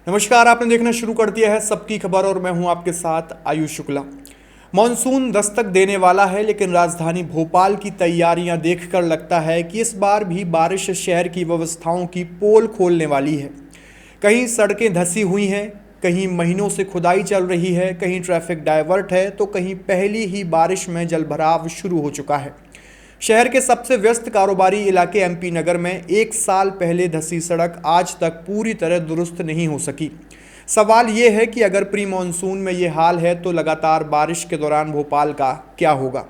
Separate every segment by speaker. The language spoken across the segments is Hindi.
Speaker 1: नमस्कार, आपने देखना शुरू कर दिया है सबकी खबर और मैं हूं आपके साथ आयुष शुक्ला। मॉनसून दस्तक देने वाला है, लेकिन राजधानी भोपाल की तैयारियां देखकर लगता है कि इस बार भी बारिश शहर की व्यवस्थाओं की पोल खोलने वाली है। कहीं सड़कें धंसी हुई हैं, कहीं महीनों से खुदाई चल रही है, कहीं ट्रैफिक डाइवर्ट है, तो कहीं पहली ही बारिश में जलभराव शुरू हो चुका है। शहर के सबसे व्यस्त कारोबारी इलाके एमपी नगर में एक साल पहले धंसी सड़क आज तक पूरी तरह दुरुस्त नहीं हो सकी। सवाल ये है कि अगर प्री मानसून में ये हाल है तो लगातार बारिश के दौरान भोपाल का क्या होगा।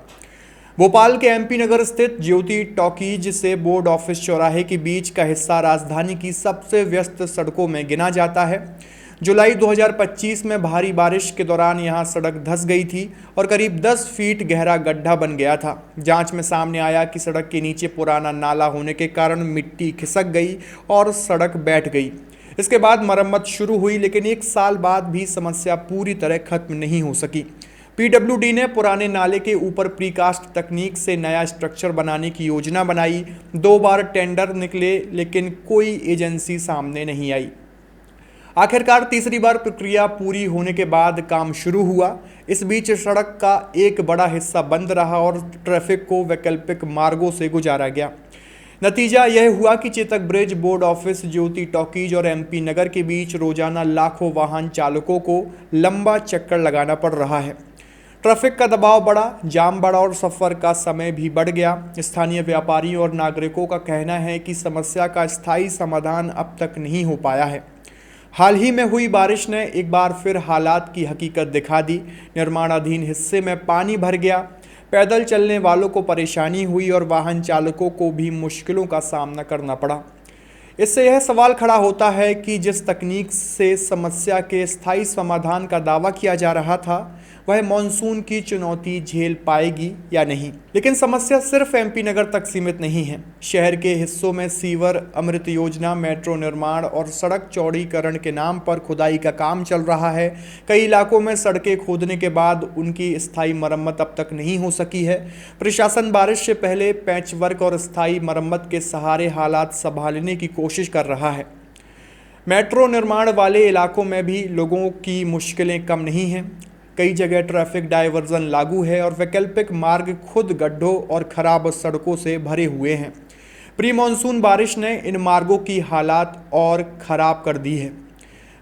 Speaker 1: भोपाल के एमपी नगर स्थित ज्योति टॉकीज से बोर्ड ऑफिस चौराहे के बीच का हिस्सा राजधानी की सबसे व्यस्त सड़कों में गिना जाता है। जुलाई 2025 में भारी बारिश के दौरान यहां सड़क धंस गई थी और करीब 10 फीट गहरा गड्ढा बन गया था। जांच में सामने आया कि सड़क के नीचे पुराना नाला होने के कारण मिट्टी खिसक गई और सड़क बैठ गई। इसके बाद मरम्मत शुरू हुई, लेकिन एक साल बाद भी समस्या पूरी तरह खत्म नहीं हो सकी। पीडब्ल्यूडी ने पुराने नाले के ऊपर प्रीकास्ट तकनीक से नया स्ट्रक्चर बनाने की योजना बनाई। 2 बार टेंडर निकले, लेकिन कोई एजेंसी सामने नहीं आई। आखिरकार तीसरी बार प्रक्रिया पूरी होने के बाद काम शुरू हुआ। इस बीच सड़क का एक बड़ा हिस्सा बंद रहा और ट्रैफिक को वैकल्पिक मार्गों से गुजारा गया। नतीजा यह हुआ कि चेतक ब्रिज, बोर्ड ऑफिस, ज्योति टॉकीज और एमपी नगर के बीच रोजाना लाखों वाहन चालकों को लंबा चक्कर लगाना पड़ रहा है। ट्रैफिक का दबाव बढ़ा, जाम बढ़ा और सफ़र का समय भी बढ़ गया। स्थानीय व्यापारियों और नागरिकों का कहना है कि समस्या का स्थायी समाधान अब तक नहीं हो पाया है। हाल ही में हुई बारिश ने एक बार फिर हालात की हकीकत दिखा दी। निर्माणाधीन हिस्से में पानी भर गया, पैदल चलने वालों को परेशानी हुई और वाहन चालकों को भी मुश्किलों का सामना करना पड़ा। इससे यह सवाल खड़ा होता है कि जिस तकनीक से समस्या के स्थायी समाधान का दावा किया जा रहा था, वह मानसून की चुनौती झेल पाएगी या नहीं। लेकिन समस्या सिर्फ एमपी नगर तक सीमित नहीं है। शहर के हिस्सों में सीवर, अमृत योजना, मेट्रो निर्माण और सड़क चौड़ीकरण के नाम पर खुदाई का काम चल रहा है। कई इलाकों में सड़कें खोदने के बाद उनकी स्थायी मरम्मत अब तक नहीं हो सकी है। प्रशासन बारिश से पहले पैचवर्क और स्थायी मरम्मत के सहारे हालात संभालने की कोशिश कर रहा है। मेट्रो निर्माण वाले इलाकों में भी लोगों की मुश्किलें कम नहीं हैं। कई जगह ट्रैफिक डायवर्जन लागू है और वैकल्पिक मार्ग खुद गड्ढों और खराब सड़कों से भरे हुए हैं। प्री मानसून बारिश ने इन मार्गों की हालात और खराब कर दी है।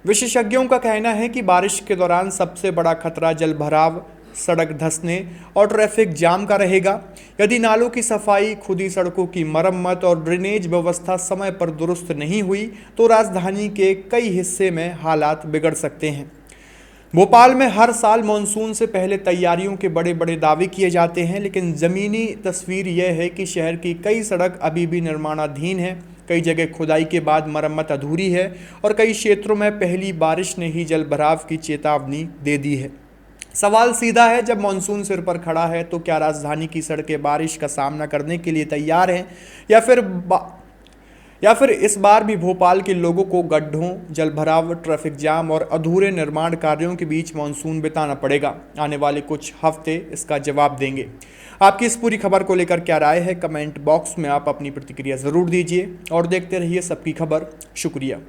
Speaker 1: विशेषज्ञों का कहना है कि बारिश के दौरान सबसे बड़ा खतरा जलभराव, सड़क धंसने और ट्रैफिक जाम का रहेगा। यदि नालों की सफाई, खुदी सड़कों की मरम्मत और ड्रेनेज व्यवस्था समय पर दुरुस्त नहीं हुई तो राजधानी के कई हिस्से में हालात बिगड़ सकते हैं। भोपाल में हर साल मानसून से पहले तैयारियों के बड़े बड़े दावे किए जाते हैं, लेकिन ज़मीनी तस्वीर यह है कि शहर की कई सड़क अभी भी निर्माणाधीन है। कई जगह खुदाई के बाद मरम्मत अधूरी है और कई क्षेत्रों में पहली बारिश ने ही जलभराव की चेतावनी दे दी है। सवाल सीधा है, जब मानसून सिर पर खड़ा है तो क्या राजधानी की सड़कें बारिश का सामना करने के लिए तैयार हैं या फिर इस बार भी भोपाल के लोगों को गड्ढों, जलभराव, ट्रैफिक जाम और अधूरे निर्माण कार्यों के बीच मानसून बिताना पड़ेगा। आने वाले कुछ हफ्ते इसका जवाब देंगे। आपकी इस पूरी खबर को लेकर क्या राय है, कमेंट बॉक्स में आप अपनी प्रतिक्रिया ज़रूर दीजिए और देखते रहिए सबकी खबर। शुक्रिया।